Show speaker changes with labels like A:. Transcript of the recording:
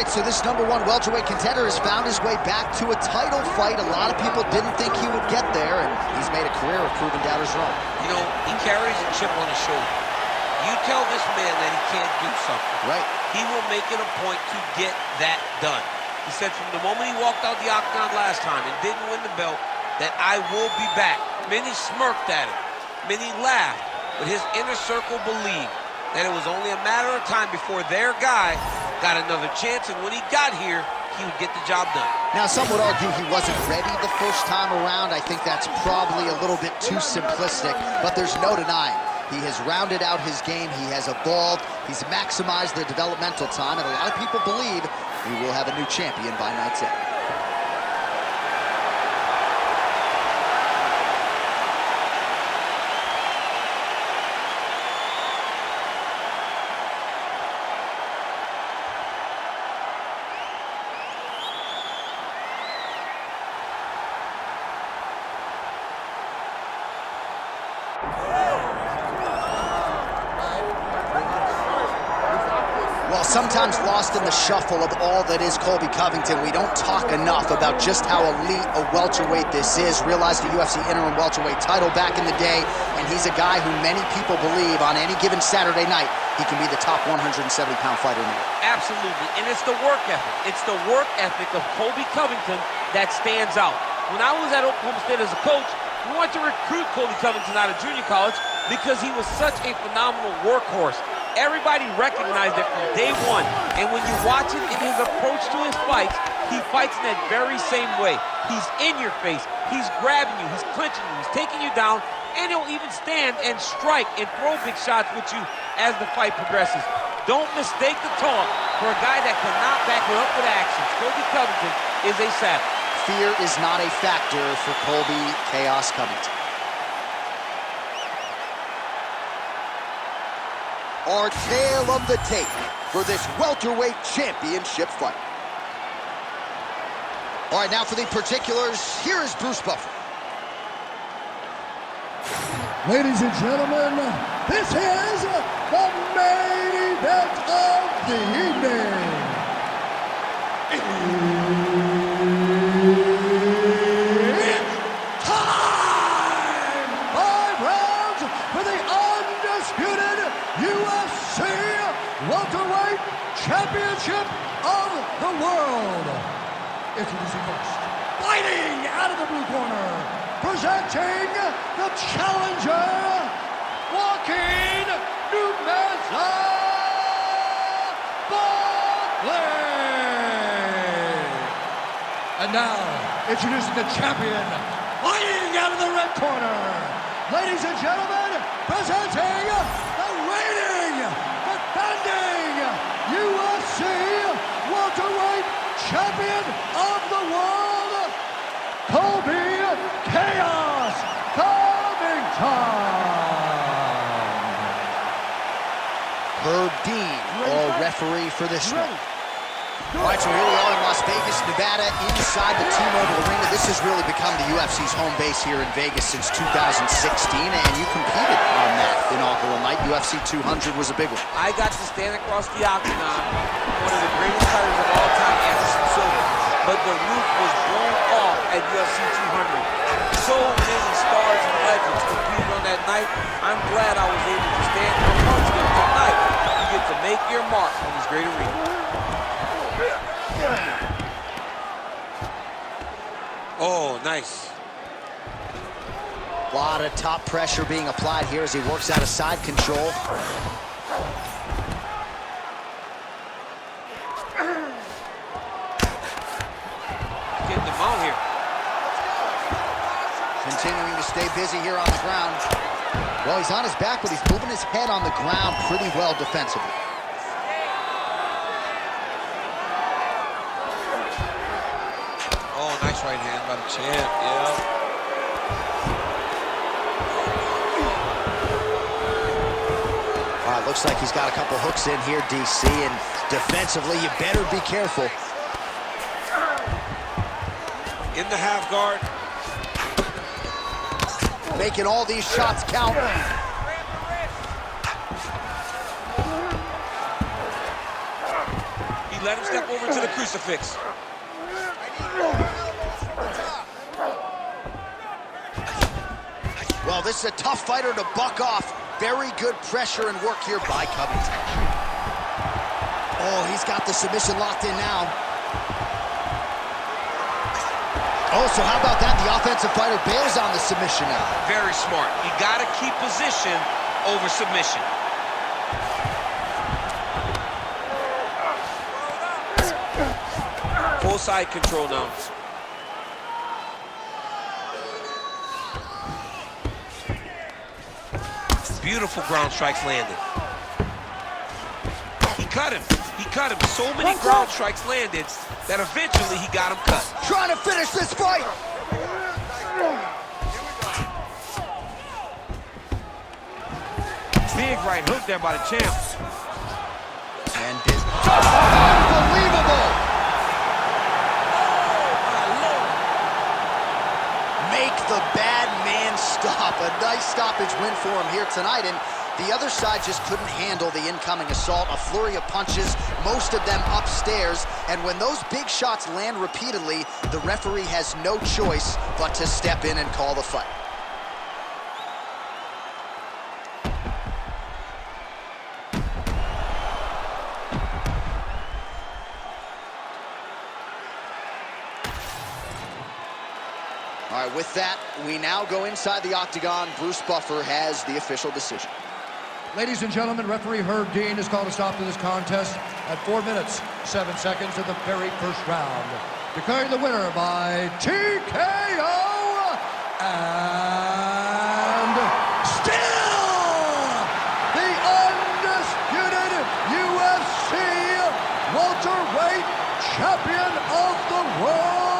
A: right, so this #1 welterweight contender has found his way back to a title fight. A lot of people didn't think he would get there, and he's made a career of proving doubters wrong.
B: You know, he carries a chip on his shoulder. You tell this man that he can't do something.
A: Right.
B: He will make it a point to get that done. He said from the moment he walked out the octagon last time and didn't win the belt, that I will be back. Many smirked at him. Many laughed. But his inner circle believed that it was only a matter of time before their guy got another chance, and when he got here, he would get the job done.
A: Now, some would argue he wasn't ready the first time around. I think that's probably a little bit too simplistic, but there's no denying. He has rounded out his game, he has evolved, he's maximized the developmental time, and a lot of people believe we will have a new champion by night's end. Well, sometimes lost in the shuffle of all that is Colby Covington, we don't talk enough about just how elite a welterweight this is. Realized the UFC interim welterweight title back in the day, and he's a guy who many people believe on any given Saturday night he can be the top 170-pound fighter in the world.
B: Absolutely, and it's the work ethic. It's the work ethic of Colby Covington that stands out. When I was at Oklahoma State as a coach, we wanted to recruit Colby Covington out of junior college because he was such a phenomenal workhorse. Everybody recognized it from day one, and when you watch it in his approach to his fights, he fights in that very same way. He's in your face, he's grabbing you, he's clinching you, he's taking you down, and he'll even stand and strike and throw big shots with you as the fight progresses. Don't mistake the talk for a guy that cannot back it up with actions. Colby Covington is a savage.
A: Fear is not a factor for Colby Chaos Covington. Our tale of the tape for this welterweight championship fight. All right, now for the particulars, here is Bruce Buffer.
C: Ladies and gentlemen, this is the main event of the evening. It's time! 5 rounds for the undisputed UFC Welterweight Championship of the World. Introducing first, fighting out of the blue corner, presenting the challenger, Joaquin Buckley. And now, introducing the champion, fighting out of the red corner, ladies and gentlemen, presenting the reigning, defending UFC welterweight champion of the world, Colby Chaos Covington.
A: Herb Dean, our referee for this one. All right, so here we are in Las Vegas, Nevada, inside the T-Mobile Arena. This has really become the UFC's home base here in Vegas since 2016, and you competed on that inaugural night. UFC 200 was a big one.
B: I got to stand across the octagon, one of the greatest fighters of all time, Anderson Silva. But the roof was blown off at UFC 200. So many stars and legends competed on that night. I'm glad I was able to stand amongst them tonight. You get to make your mark in this great arena. Oh, nice.
A: A lot of top pressure being applied here as he works out of side control.
B: Getting them out here.
A: Continuing to stay busy here on the ground. Well, he's on his back, but he's moving his head on the ground pretty well defensively.
B: Oh, nice right hand by the champ, yeah.
A: All right, looks like he's got a couple hooks in here, DC, and defensively, you better be careful.
B: In the half guard.
A: Making all these shots count.
B: He let him step over to the crucifix.
A: Well, this is a tough fighter to buck off. Very good pressure and work here by Covington. Oh, he's got the submission locked in now. Oh, so how about that? The offensive fighter bails on the submission now.
B: Very smart. You got to keep position over submission. Full side control now. Beautiful ground strikes landed. He cut him. He cut him. So many ground strikes landed that eventually he got him cut.
A: Trying to finish this fight.
B: Big right hook there by the champ.
A: And unbelievable. Make the bad man stop. A nice stoppage win for him here tonight, and the other side just couldn't handle the incoming assault. A flurry of punches, most of them upstairs, and when those big shots land repeatedly, the referee has no choice but to step in and call the fight. All right, with that, we now go inside the octagon. Bruce Buffer has the official decision.
C: Ladies and gentlemen, referee Herb Dean has called a stop to this contest at 4 minutes, 7 seconds of the very first round. Declaring the winner by TKO and still the undisputed UFC welterweight champion of the world,